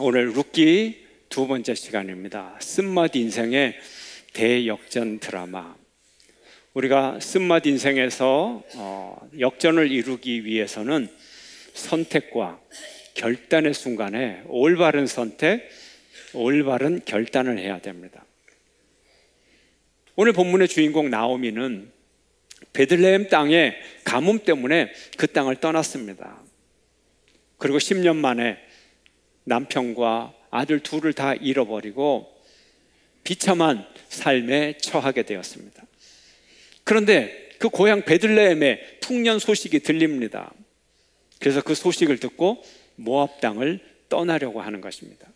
오늘 룻기 두 번째 시간입니다. 쓴맛 인생의 대역전 드라마. 우리가 쓴맛 인생에서 역전을 이루기 위해서는 선택과 결단의 순간에 올바른 선택, 올바른 결단을 해야 됩니다. 오늘 본문의 주인공 나오미는 베들레헴 땅의 가뭄 때문에 그 땅을 떠났습니다. 그리고 10년 만에 남편과 아들 둘을 다 잃어버리고 비참한 삶에 처하게 되었습니다. 그런데 그 고향 베들레헴의 풍년 소식이 들립니다. 그래서 그 소식을 듣고 모압 땅을 떠나려고 하는 것입니다.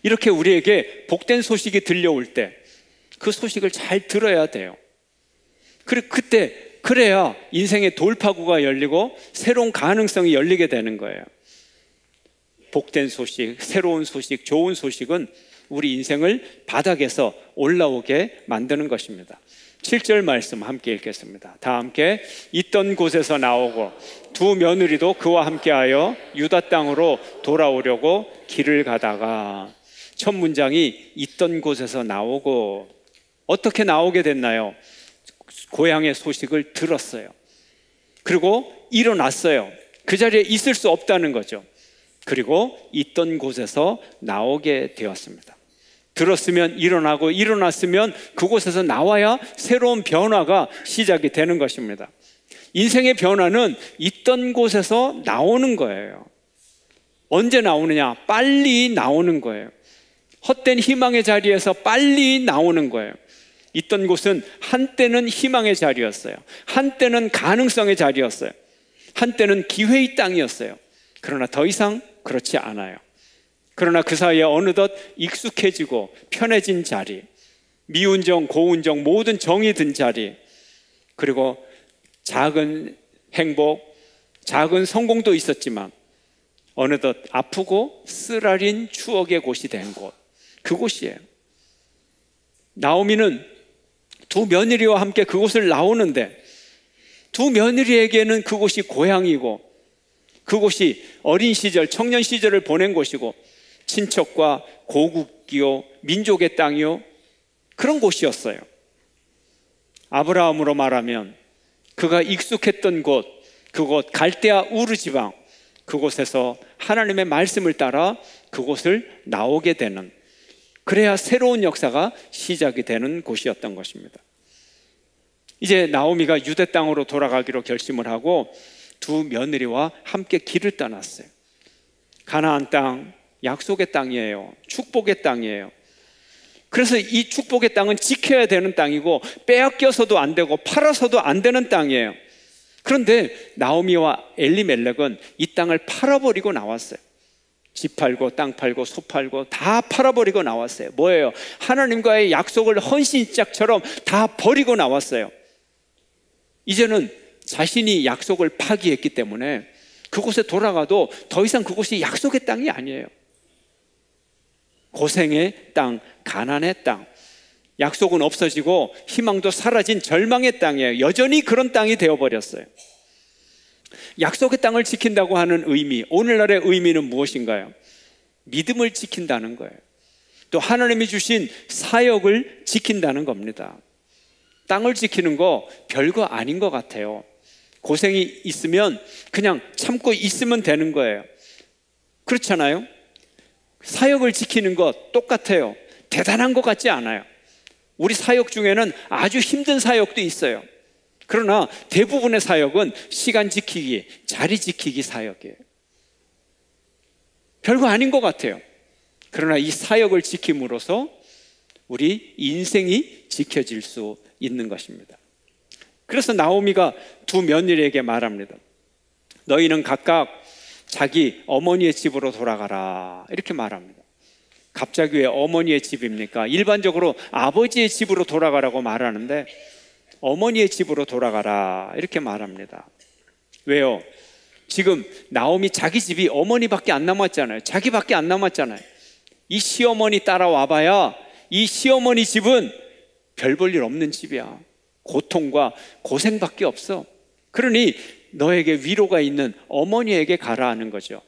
이렇게 우리에게 복된 소식이 들려올 때 그 소식을 잘 들어야 돼요. 그래야 인생의 돌파구가 열리고 새로운 가능성이 열리게 되는 거예요. 복된 소식, 새로운 소식, 좋은 소식은 우리 인생을 바닥에서 올라오게 만드는 것입니다. 7절 말씀 함께 읽겠습니다. 다 함께. 있던 곳에서 나오고 두 며느리도 그와 함께하여 유다 땅으로 돌아오려고 길을 가다가, 첫 문장이 있던 곳에서 나오고, 어떻게 나오게 됐나요? 고향의 소식을 들었어요. 그리고 일어났어요. 그 자리에 있을 수 없다는 거죠. 그리고 있던 곳에서 나오게 되었습니다. 들었으면 일어나고, 일어났으면 그곳에서 나와야 새로운 변화가 시작이 되는 것입니다. 인생의 변화는 있던 곳에서 나오는 거예요. 언제 나오느냐? 빨리 나오는 거예요. 헛된 희망의 자리에서 빨리 나오는 거예요. 있던 곳은 한때는 희망의 자리였어요. 한때는 가능성의 자리였어요. 한때는 기회의 땅이었어요. 그러나 더 이상 그렇지 않아요. 그러나 그 사이에 어느덧 익숙해지고 편해진 자리, 미운 정, 고운 정, 모든 정이 든 자리, 그리고 작은 행복, 작은 성공도 있었지만 어느덧 아프고 쓰라린 추억의 곳이 된 곳, 그곳이에요. 나오미는 두 며느리와 함께 그곳을 나오는데, 두 며느리에게는 그곳이 고향이고, 그곳이 어린 시절, 청년 시절을 보낸 곳이고, 친척과 고국이요, 민족의 땅이요, 그런 곳이었어요. 아브라함으로 말하면 그가 익숙했던 곳, 그곳 갈대아 우르 지방, 그곳에서 하나님의 말씀을 따라 그곳을 나오게 되는, 그래야 새로운 역사가 시작이 되는 곳이었던 것입니다. 이제 나오미가 유대 땅으로 돌아가기로 결심을 하고 두 며느리와 함께 길을 떠났어요. 가나안 땅, 약속의 땅이에요. 축복의 땅이에요. 그래서 이 축복의 땅은 지켜야 되는 땅이고, 빼앗겨서도 안 되고 팔아서도 안 되는 땅이에요. 그런데 나오미와 엘리멜렉은 이 땅을 팔아버리고 나왔어요. 집 팔고 땅 팔고 소 팔고 다 팔아버리고 나왔어요. 뭐예요? 하나님과의 약속을 헌신짝처럼 다 버리고 나왔어요. 이제는 자신이 약속을 파기했기 때문에 그곳에 돌아가도 더 이상 그곳이 약속의 땅이 아니에요. 고생의 땅, 가난의 땅, 약속은 없어지고 희망도 사라진 절망의 땅이에요. 여전히 그런 땅이 되어버렸어요. 약속의 땅을 지킨다고 하는 의미, 오늘날의 의미는 무엇인가요? 믿음을 지킨다는 거예요. 또 하나님이 주신 사역을 지킨다는 겁니다. 땅을 지키는 거 별거 아닌 것 같아요. 고생이 있으면 그냥 참고 있으면 되는 거예요. 그렇잖아요? 사역을 지키는 것 똑같아요. 대단한 것 같지 않아요. 우리 사역 중에는 아주 힘든 사역도 있어요. 그러나 대부분의 사역은 시간 지키기, 자리 지키기 사역이에요. 별거 아닌 것 같아요. 그러나 이 사역을 지킴으로써 우리 인생이 지켜질 수 있는 것입니다. 그래서 나오미가 두 며느리에게 말합니다. 너희는 각각 자기 어머니의 집으로 돌아가라, 이렇게 말합니다. 갑자기 왜 어머니의 집입니까? 일반적으로 아버지의 집으로 돌아가라고 말하는데 어머니의 집으로 돌아가라, 이렇게 말합니다. 왜요? 지금 나오미 자기 집이 어머니밖에 안 남았잖아요. 자기밖에 안 남았잖아요. 이 시어머니 따라와봐야 이 시어머니 집은 별 볼 일 없는 집이야. 고통과 고생밖에 없어. 그러니 너에게 위로가 있는 어머니에게 가라 하는 거죠.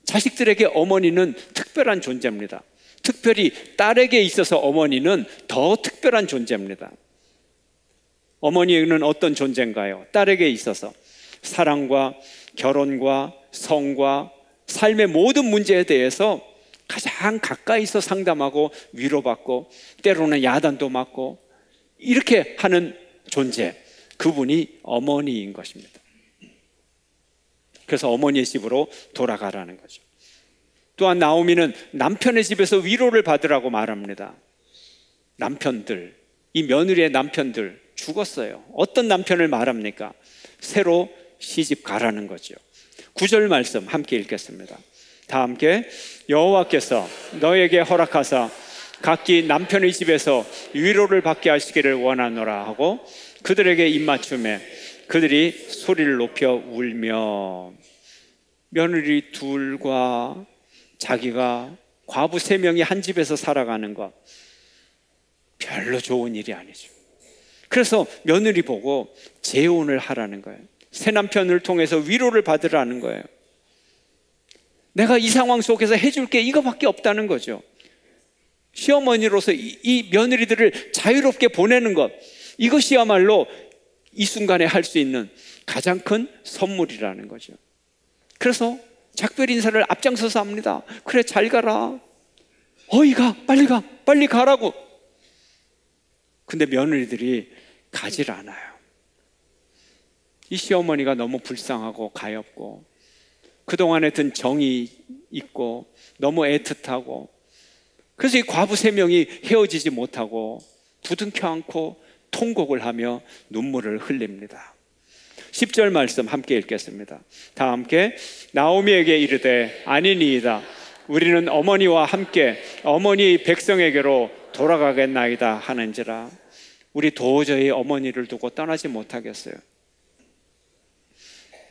자식들에게 어머니는 특별한 존재입니다. 특별히 딸에게 있어서 어머니는 더 특별한 존재입니다. 어머니는 어떤 존재인가요? 딸에게 있어서 사랑과 결혼과 성과 삶의 모든 문제에 대해서 가장 가까이서 상담하고 위로받고 때로는 야단도 맞고 이렇게 하는 존재, 그분이 어머니인 것입니다. 그래서 어머니의 집으로 돌아가라는 거죠. 또한 나오미는 남편의 집에서 위로를 받으라고 말합니다. 남편들, 이 며느리의 남편들 죽었어요. 어떤 남편을 말합니까? 새로 시집 가라는 거죠. 9절 말씀 함께 읽겠습니다. 다 함께. 여호와께서 너에게 허락하사 각기 남편의 집에서 위로를 받게 하시기를 원하노라 하고 그들에게 입맞춤해 그들이 소리를 높여 울며. 며느리 둘과 자기가 과부 3명이 한 집에서 살아가는 것, 별로 좋은 일이 아니죠. 그래서 며느리 보고 재혼을 하라는 거예요. 새 남편을 통해서 위로를 받으라는 거예요. 내가 이 상황 속에서 해줄 게 이거밖에 없다는 거죠. 시어머니로서 이 며느리들을 자유롭게 보내는 것, 이것이야말로 이 순간에 할 수 있는 가장 큰 선물이라는 거죠. 그래서 작별 인사를 앞장서서 합니다. 그래, 잘 가라. 어이 가, 빨리 가, 빨리 가라고. 근데 며느리들이 가질 않아요. 이 시어머니가 너무 불쌍하고 가엾고 그동안에 든 정이 있고 너무 애틋하고, 그래서 이 과부 3명이 헤어지지 못하고 부둥켜 안고 통곡을 하며 눈물을 흘립니다. 10절 말씀 함께 읽겠습니다. 다 함께. 나오미에게 이르되 아니니이다. 우리는 어머니와 함께 어머니 백성에게로 돌아가겠나이다 하는지라. 우리 도저히 어머니를 두고 떠나지 못하겠어요.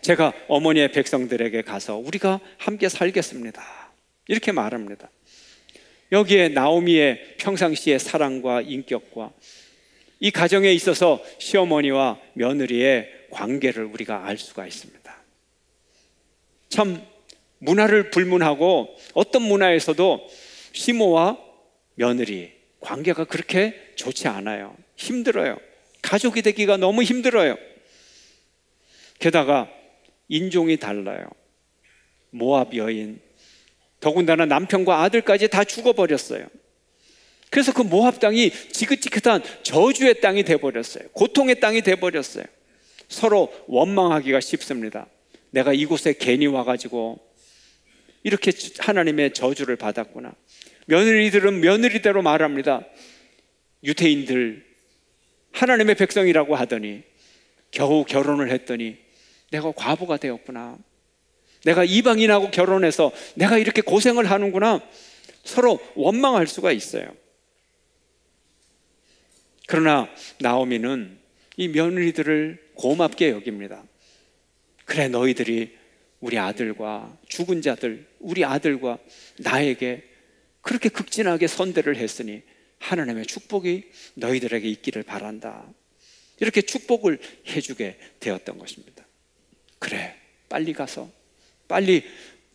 제가 어머니의 백성들에게 가서 우리가 함께 살겠습니다, 이렇게 말합니다. 여기에 나오미의 평상시의 사랑과 인격과 이 가정에 있어서 시어머니와 며느리의 관계를 우리가 알 수가 있습니다. 참 문화를 불문하고 어떤 문화에서도 시모와 며느리 관계가 그렇게 좋지 않아요. 힘들어요. 가족이 되기가 너무 힘들어요. 게다가 인종이 달라요. 모압 여인, 더군다나 남편과 아들까지 다 죽어버렸어요. 그래서 그 모압 땅이 지긋지긋한 저주의 땅이 돼버렸어요. 고통의 땅이 돼버렸어요. 서로 원망하기가 쉽습니다. 내가 이곳에 괜히 와가지고 이렇게 하나님의 저주를 받았구나. 며느리들은 며느리대로 말합니다. 유대인들 하나님의 백성이라고 하더니 겨우 결혼을 했더니 내가 과부가 되었구나. 내가 이방인하고 결혼해서 내가 이렇게 고생을 하는구나. 서로 원망할 수가 있어요. 그러나 나오미는 이 며느리들을 고맙게 여깁니다. 그래, 너희들이 우리 아들과 죽은 자들, 우리 아들과 나에게 그렇게 극진하게 선대를 했으니 하나님의 축복이 너희들에게 있기를 바란다. 이렇게 축복을 해주게 되었던 것입니다. 그래, 빨리 가서 빨리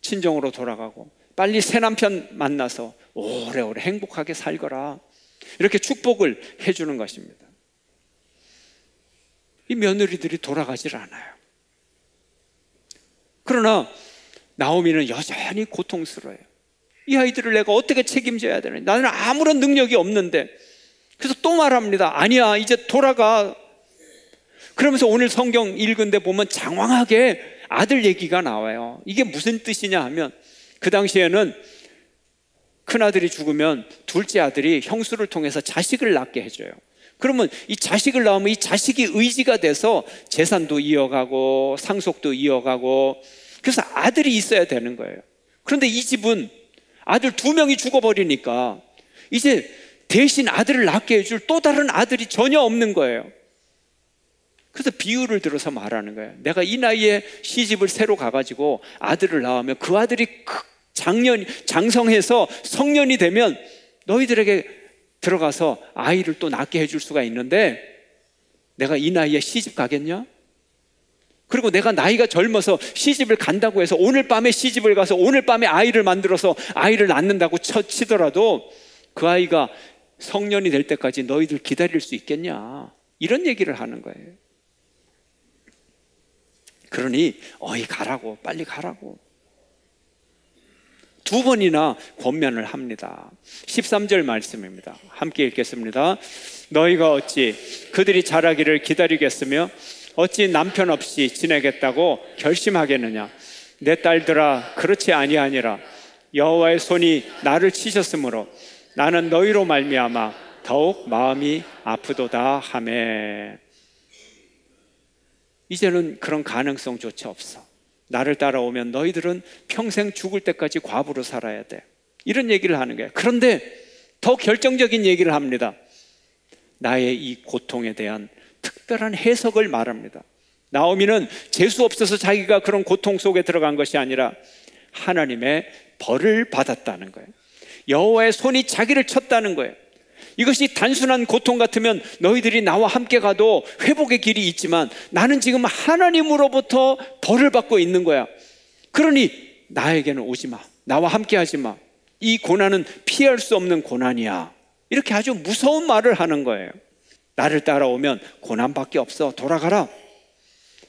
친정으로 돌아가고 빨리 새 남편 만나서 오래오래 행복하게 살거라. 이렇게 축복을 해주는 것입니다. 이 며느리들이 돌아가질 않아요. 그러나 나오미는 여전히 고통스러워요. 이 아이들을 내가 어떻게 책임져야 되나? 나는 아무런 능력이 없는데. 그래서 또 말합니다. 아니야, 이제 돌아가. 그러면서 오늘 성경 읽은 데 보면 장황하게 아들 얘기가 나와요. 이게 무슨 뜻이냐 하면, 그 당시에는 큰아들이 죽으면 둘째 아들이 형수를 통해서 자식을 낳게 해줘요. 그러면 이 자식을 낳으면 이 자식이 의지가 돼서 재산도 이어가고 상속도 이어가고, 그래서 아들이 있어야 되는 거예요. 그런데 이 집은 아들 2명이 죽어버리니까 이제 대신 아들을 낳게 해줄 또 다른 아들이 전혀 없는 거예요. 그래서 비유를 들어서 말하는 거예요. 내가 이 나이에 시집을 새로 가가지고 아들을 낳으면 그 아들이 장성해서 성년이 되면 너희들에게 들어가서 아이를 또 낳게 해줄 수가 있는데 내가 이 나이에 시집 가겠냐? 그리고 내가 나이가 젊어서 시집을 간다고 해서 오늘 밤에 시집을 가서 오늘 밤에 아이를 만들어서 아이를 낳는다고 치더라도 그 아이가 성년이 될 때까지 너희들 기다릴 수 있겠냐, 이런 얘기를 하는 거예요. 그러니 어이 가라고, 빨리 가라고. 두 번이나 권면을 합니다. 13절 말씀입니다. 함께 읽겠습니다. 너희가 어찌 그들이 자라기를 기다리겠으며 어찌 남편 없이 지내겠다고 결심하겠느냐. 내 딸들아, 그렇지 아니하니라. 여호와의 손이 나를 치셨으므로 나는 너희로 말미암아 더욱 마음이 아프도다 하매. 이제는 그런 가능성조차 없어. 나를 따라오면 너희들은 평생 죽을 때까지 과부로 살아야 돼, 이런 얘기를 하는 거예요. 그런데 더 결정적인 얘기를 합니다. 나의 이 고통에 대한 특별한 해석을 말합니다. 나오미는 재수 없어서 자기가 그런 고통 속에 들어간 것이 아니라 하나님의 벌을 받았다는 거예요. 여호와의 손이 자기를 쳤다는 거예요. 이것이 단순한 고통 같으면 너희들이 나와 함께 가도 회복의 길이 있지만 나는 지금 하나님으로부터 벌을 받고 있는 거야. 그러니 나에게는 오지 마, 나와 함께 하지 마. 이 고난은 피할 수 없는 고난이야. 이렇게 아주 무서운 말을 하는 거예요. 나를 따라오면 고난밖에 없어, 돌아가라.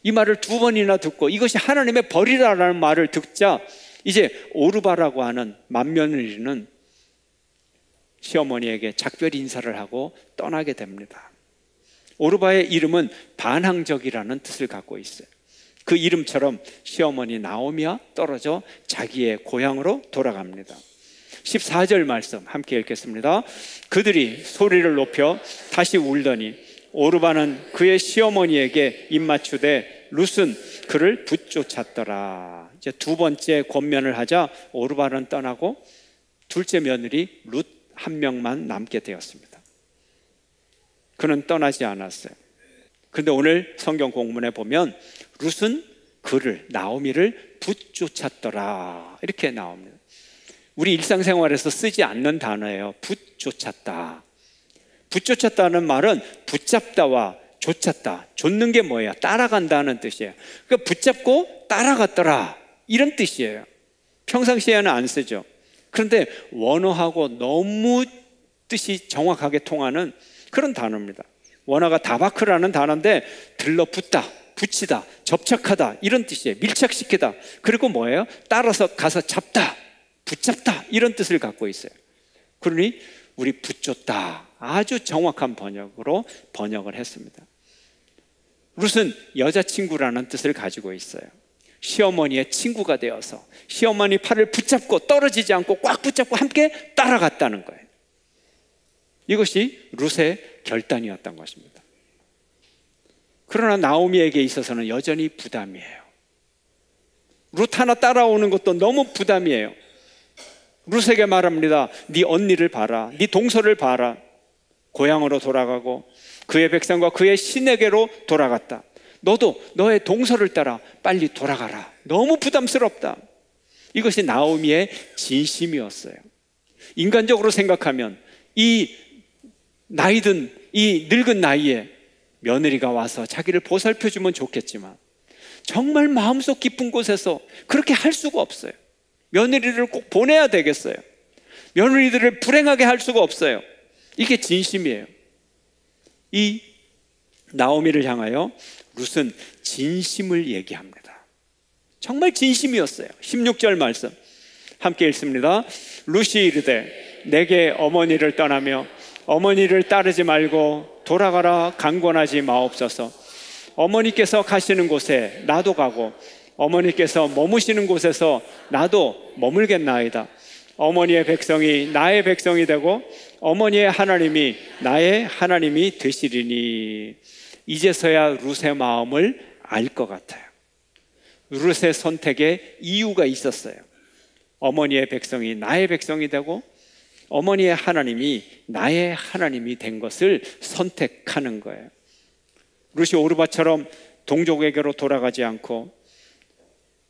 이 말을 두 번이나 듣고 이것이 하나님의 벌이라는 말을 듣자 이제 오르바라고 하는 맏며느리는 시어머니에게 작별 인사를 하고 떠나게 됩니다. 오르바의 이름은 반항적이라는 뜻을 갖고 있어요. 그 이름처럼 시어머니 나오미와 떨어져 자기의 고향으로 돌아갑니다. 14절 말씀 함께 읽겠습니다. 그들이 소리를 높여 다시 울더니 오르바는 그의 시어머니에게 입맞추되 룻은 그를 붙쫓았더라. 이제 두 번째 권면을 하자 오르바는 떠나고 둘째 며느리 룻 한 명만 남게 되었습니다. 그는 떠나지 않았어요. 그런데 오늘 성경 공문에 보면 룻은 그를, 나오미를 붙쫓았더라, 이렇게 나옵니다. 우리 일상생활에서 쓰지 않는 단어예요. 붙쫓았다. 붙쫓았다는 말은 붙잡다와 좇았다, 좇는 게 뭐예요? 따라간다는 뜻이에요. 그러니까 붙잡고 따라갔더라, 이런 뜻이에요. 평상시에는 안 쓰죠. 그런데 원어하고 너무 뜻이 정확하게 통하는 그런 단어입니다. 원어가 다바크라는 단어인데 들러붙다, 붙이다, 접착하다, 이런 뜻이에요. 밀착시키다. 그리고 뭐예요? 따라서 가서 잡다, 붙잡다, 이런 뜻을 갖고 있어요. 그러니 우리 붙잡다, 아주 정확한 번역으로 번역을 했습니다. 룻은 여자친구라는 뜻을 가지고 있어요. 시어머니의 친구가 되어서 시어머니 팔을 붙잡고 떨어지지 않고 꽉 붙잡고 함께 따라갔다는 거예요. 이것이 룻의 결단이었던 것입니다. 그러나 나오미에게 있어서는 여전히 부담이에요. 룻 하나 따라오는 것도 너무 부담이에요. 룻에게 말합니다. 네 언니를 봐라, 네 동서를 봐라. 고향으로 돌아가고 그의 백성과 그의 신에게로 돌아갔다. 너도 너의 동서를 따라 빨리 돌아가라. 너무 부담스럽다. 이것이 나오미의 진심이었어요. 인간적으로 생각하면 이 나이든 이 늙은 나이에 며느리가 와서 자기를 보살펴주면 좋겠지만 정말 마음속 깊은 곳에서 그렇게 할 수가 없어요. 며느리를 꼭 보내야 되겠어요. 며느리들을 불행하게 할 수가 없어요. 이게 진심이에요. 이 나오미를 향하여 룻은 진심을 얘기합니다. 정말 진심이었어요. 16절 말씀 함께 읽습니다. 룻이 이르되 내게 어머니를 떠나며 어머니를 따르지 말고 돌아가라 강권하지 마옵소서. 어머니께서 가시는 곳에 나도 가고 어머니께서 머무시는 곳에서 나도 머물겠나이다. 어머니의 백성이 나의 백성이 되고 어머니의 하나님이 나의 하나님이 되시리니. 이제서야 룻의 마음을 알 것 같아요. 룻의 선택에 이유가 있었어요. 어머니의 백성이 나의 백성이 되고 어머니의 하나님이 나의 하나님이 된 것을 선택하는 거예요. 룻이 오르바처럼 동족에게로 돌아가지 않고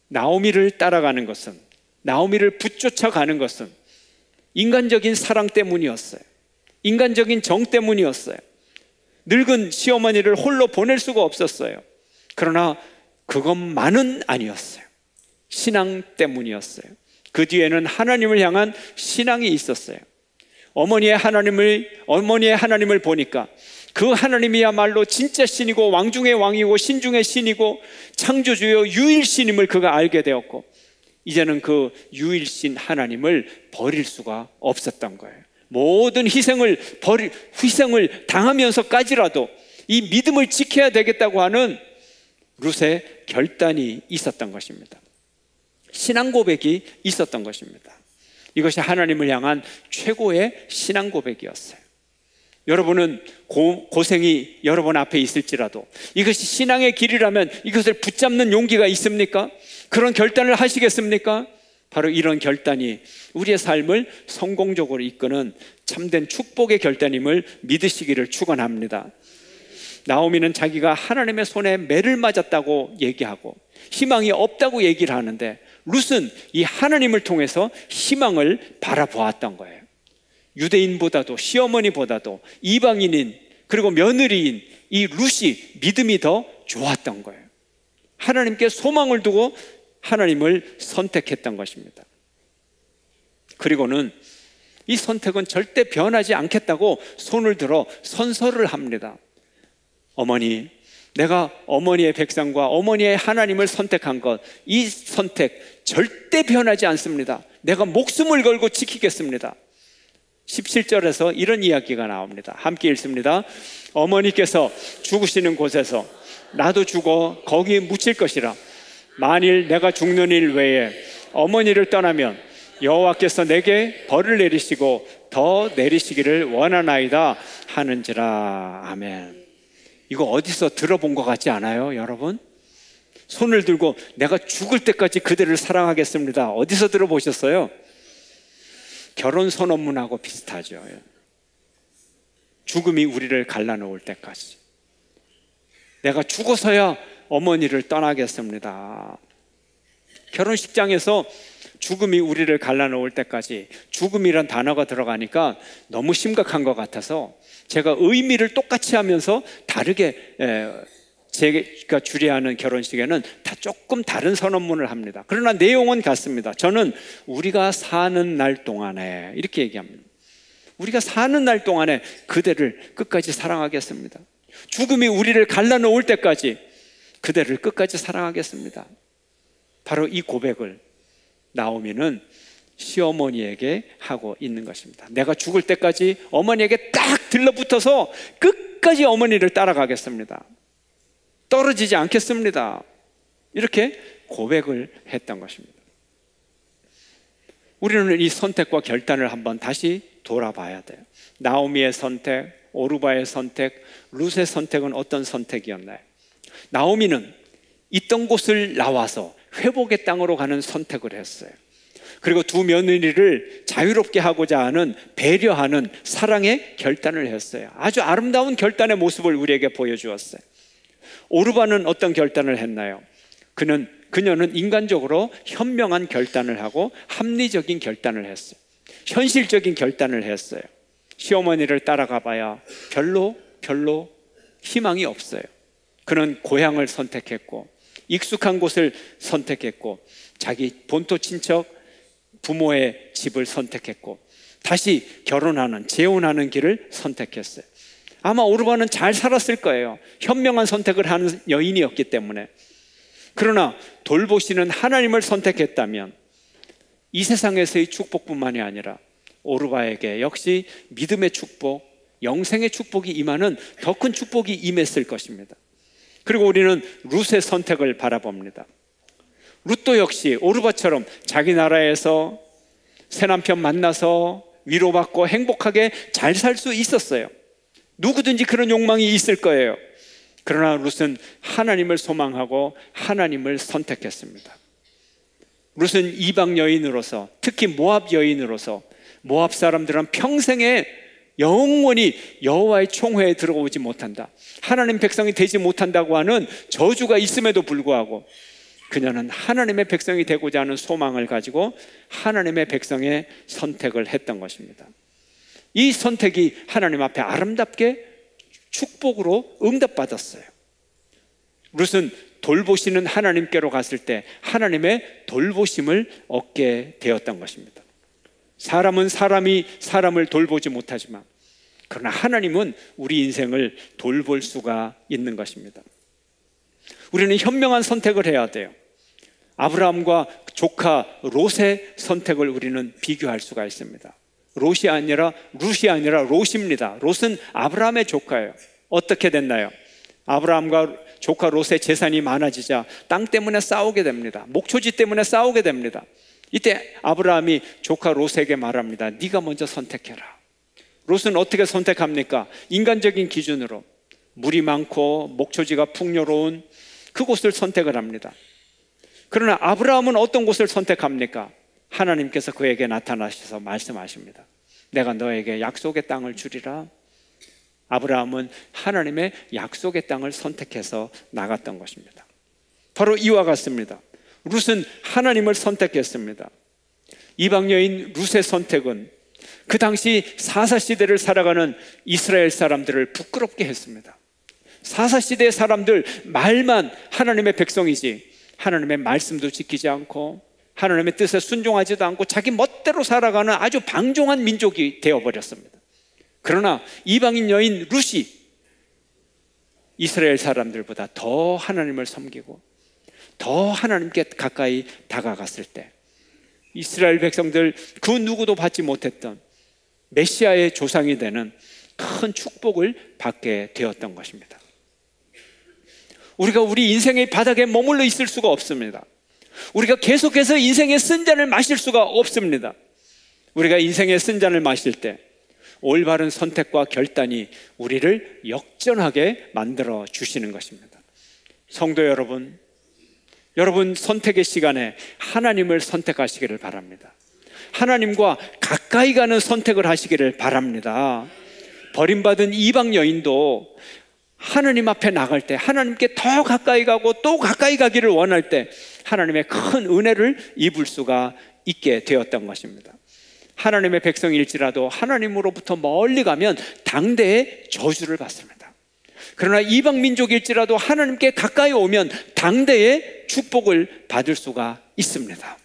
나오미를 따라가는 것은, 나오미를 붙쫓아가는 것은 인간적인 사랑 때문이었어요. 인간적인 정 때문이었어요. 늙은 시어머니를 홀로 보낼 수가 없었어요. 그러나 그것만은 아니었어요. 신앙 때문이었어요. 그 뒤에는 하나님을 향한 신앙이 있었어요. 어머니의 하나님을 보니까 그 하나님이야말로 진짜 신이고 왕 중의 왕이고 신 중의 신이고 창조주요 유일신임을 그가 알게 되었고, 이제는 그 유일신 하나님을 버릴 수가 없었던 거예요. 모든 희생을 당하면서까지라도 이 믿음을 지켜야 되겠다고 하는 룻의 결단이 있었던 것입니다. 신앙 고백이 있었던 것입니다. 이것이 하나님을 향한 최고의 신앙 고백이었어요. 여러분은 고생이 여러분 앞에 있을지라도 이것이 신앙의 길이라면 이것을 붙잡는 용기가 있습니까? 그런 결단을 하시겠습니까? 바로 이런 결단이 우리의 삶을 성공적으로 이끄는 참된 축복의 결단임을 믿으시기를 축원합니다. 나오미는 자기가 하나님의 손에 매를 맞았다고 얘기하고 희망이 없다고 얘기를 하는데, 룻은 이 하나님을 통해서 희망을 바라보았던 거예요. 유대인보다도 시어머니보다도 이방인인 그리고 며느리인 이 룻이 믿음이 더 좋았던 거예요. 하나님께 소망을 두고 하나님을 선택했던 것입니다. 그리고는 이 선택은 절대 변하지 않겠다고 손을 들어 선서를 합니다. 어머니, 내가 어머니의 백성과 어머니의 하나님을 선택한 것, 이 선택 절대 변하지 않습니다. 내가 목숨을 걸고 지키겠습니다. 17절에서 이런 이야기가 나옵니다. 함께 읽습니다. 어머니께서 죽으시는 곳에서 나도 죽어 거기에 묻힐 것이라. 만일 내가 죽는 일 외에 어머니를 떠나면 여호와께서 내게 벌을 내리시고 더 내리시기를 원하나이다 하는지라. 아멘. 이거 어디서 들어본 것 같지 않아요, 여러분? 손을 들고 내가 죽을 때까지 그대를 사랑하겠습니다. 어디서 들어보셨어요? 결혼 선언문하고 비슷하죠. 죽음이 우리를 갈라놓을 때까지 내가 죽어서야 어머니를 떠나겠습니다. 결혼식장에서 죽음이 우리를 갈라놓을 때까지, 죽음이란 단어가 들어가니까 너무 심각한 것 같아서 제가 의미를 똑같이 하면서 다르게 제가 주례하는 결혼식에는 다 조금 다른 선언문을 합니다. 그러나 내용은 같습니다. 저는 우리가 사는 날 동안에, 이렇게 얘기합니다. 우리가 사는 날 동안에 그대를 끝까지 사랑하겠습니다. 죽음이 우리를 갈라놓을 때까지 그대를 끝까지 사랑하겠습니다. 바로 이 고백을 나오미는 시어머니에게 하고 있는 것입니다. 내가 죽을 때까지 어머니에게 딱 들러붙어서 끝까지 어머니를 따라가겠습니다. 떨어지지 않겠습니다. 이렇게 고백을 했던 것입니다. 우리는 이 선택과 결단을 한번 다시 돌아봐야 돼요. 나오미의 선택, 오르바의 선택, 룻의 선택은 어떤 선택이었나요? 나오미는 있던 곳을 나와서 회복의 땅으로 가는 선택을 했어요. 그리고 두 며느리를 자유롭게 하고자 하는 배려하는 사랑의 결단을 했어요. 아주 아름다운 결단의 모습을 우리에게 보여주었어요. 오르바는 어떤 결단을 했나요? 그녀는 인간적으로 현명한 결단을 하고 합리적인 결단을 했어요. 현실적인 결단을 했어요. 시어머니를 따라가 봐야 별로 희망이 없어요. 그는 고향을 선택했고 익숙한 곳을 선택했고 자기 본토 친척 부모의 집을 선택했고 다시 결혼하는, 재혼하는 길을 선택했어요. 아마 오르바는 잘 살았을 거예요. 현명한 선택을 하는 여인이었기 때문에. 그러나 돌보시는 하나님을 선택했다면 이 세상에서의 축복뿐만이 아니라 오르바에게 역시 믿음의 축복, 영생의 축복이 임하는 더 큰 축복이 임했을 것입니다. 그리고 우리는 룻의 선택을 바라봅니다. 룻도 역시 오르바처럼 자기 나라에서 새 남편 만나서 위로받고 행복하게 잘 살 수 있었어요. 누구든지 그런 욕망이 있을 거예요. 그러나 룻은 하나님을 소망하고 하나님을 선택했습니다. 룻은 이방 여인으로서, 특히 모압 여인으로서 모압 사람들은 평생에 영원히 여호와의 총회에 들어오지 못한다, 하나님 백성이 되지 못한다고 하는 저주가 있음에도 불구하고 그녀는 하나님의 백성이 되고자 하는 소망을 가지고 하나님의 백성의 선택을 했던 것입니다. 이 선택이 하나님 앞에 아름답게 축복으로 응답받았어요. 룻은 돌보시는 하나님께로 갔을 때 하나님의 돌보심을 얻게 되었던 것입니다. 사람은 사람을 돌보지 못하지만 그러나 하나님은 우리 인생을 돌볼 수가 있는 것입니다. 우리는 현명한 선택을 해야 돼요. 아브라함과 조카 롯의 선택을 우리는 비교할 수가 있습니다. 롯이 아니라 롯입니다. 롯은 아브라함의 조카예요. 어떻게 됐나요? 아브라함과 조카 롯의 재산이 많아지자 땅 때문에 싸우게 됩니다. 목초지 때문에 싸우게 됩니다. 이때 아브라함이 조카 롯에게 말합니다. 네가 먼저 선택해라. 롯은 어떻게 선택합니까? 인간적인 기준으로 물이 많고 목초지가 풍요로운 그곳을 선택을 합니다. 그러나 아브라함은 어떤 곳을 선택합니까? 하나님께서 그에게 나타나셔서 말씀하십니다. 내가 너에게 약속의 땅을 주리라. 아브라함은 하나님의 약속의 땅을 선택해서 나갔던 것입니다. 바로 이와 같습니다. 룻은 하나님을 선택했습니다. 이방 여인 룻의 선택은 그 당시 사사시대를 살아가는 이스라엘 사람들을 부끄럽게 했습니다. 사사시대의 사람들 말만 하나님의 백성이지 하나님의 말씀도 지키지 않고 하나님의 뜻에 순종하지도 않고 자기 멋대로 살아가는 아주 방종한 민족이 되어버렸습니다. 그러나 이방인 여인 룻이 이스라엘 사람들보다 더 하나님을 섬기고 더 하나님께 가까이 다가갔을 때 이스라엘 백성들 그 누구도 받지 못했던 메시아의 조상이 되는 큰 축복을 받게 되었던 것입니다. 우리가 우리 인생의 바닥에 머물러 있을 수가 없습니다. 우리가 계속해서 인생의 쓴잔을 마실 수가 없습니다. 우리가 인생의 쓴잔을 마실 때 올바른 선택과 결단이 우리를 역전하게 만들어 주시는 것입니다. 성도 여러분, 여러분 선택의 시간에 하나님을 선택하시기를 바랍니다. 하나님과 가까이 가는 선택을 하시기를 바랍니다. 버림받은 이방 여인도 하나님 앞에 나갈 때 하나님께 더 가까이 가고 또 가까이 가기를 원할 때 하나님의 큰 은혜를 입을 수가 있게 되었던 것입니다. 하나님의 백성일지라도 하나님으로부터 멀리 가면 당대의 저주를 받습니다. 그러나 이방 민족일지라도 하나님께 가까이 오면 당대의 축복을 받을 수가 있습니다.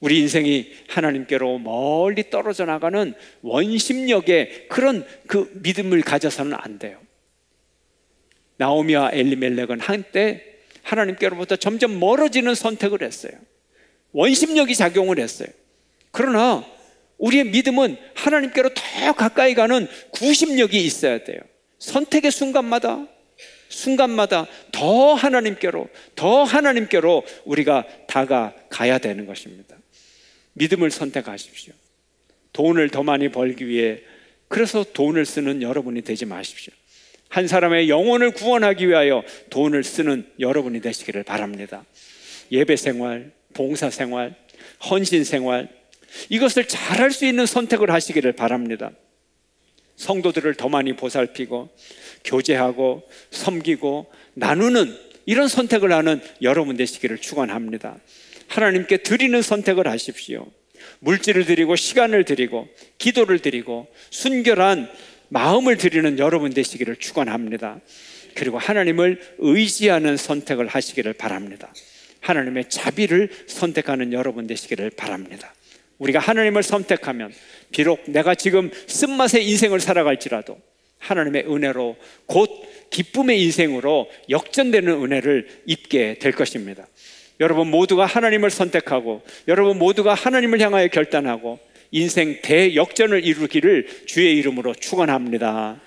우리 인생이 하나님께로 멀리 떨어져 나가는 원심력의 그런 그 믿음을 가져서는 안 돼요. 나오미와 엘리멜렉은 한때 하나님께로부터 점점 멀어지는 선택을 했어요. 원심력이 작용을 했어요. 그러나 우리의 믿음은 하나님께로 더 가까이 가는 구심력이 있어야 돼요. 선택의 순간마다 더 하나님께로 우리가 다가가야 되는 것입니다. 믿음을 선택하십시오. 돈을 더 많이 벌기 위해 그래서 돈을 쓰는 여러분이 되지 마십시오. 한 사람의 영혼을 구원하기 위하여 돈을 쓰는 여러분이 되시기를 바랍니다. 예배생활, 봉사생활, 헌신생활, 이것을 잘할 수 있는 선택을 하시기를 바랍니다. 성도들을 더 많이 보살피고 교제하고 섬기고 나누는 이런 선택을 하는 여러분 되시기를 축원합니다. 하나님께 드리는 선택을 하십시오. 물질을 드리고 시간을 드리고 기도를 드리고 순결한 마음을 드리는 여러분 되시기를 축원합니다. 그리고 하나님을 의지하는 선택을 하시기를 바랍니다. 하나님의 자비를 선택하는 여러분 되시기를 바랍니다. 우리가 하나님을 선택하면 비록 내가 지금 쓴맛의 인생을 살아갈지라도 하나님의 은혜로 곧 기쁨의 인생으로 역전되는 은혜를 입게 될 것입니다. 여러분 모두가 하나님을 선택하고 여러분 모두가 하나님을 향하여 결단하고 인생 대역전을 이루기를 주의 이름으로 축원합니다.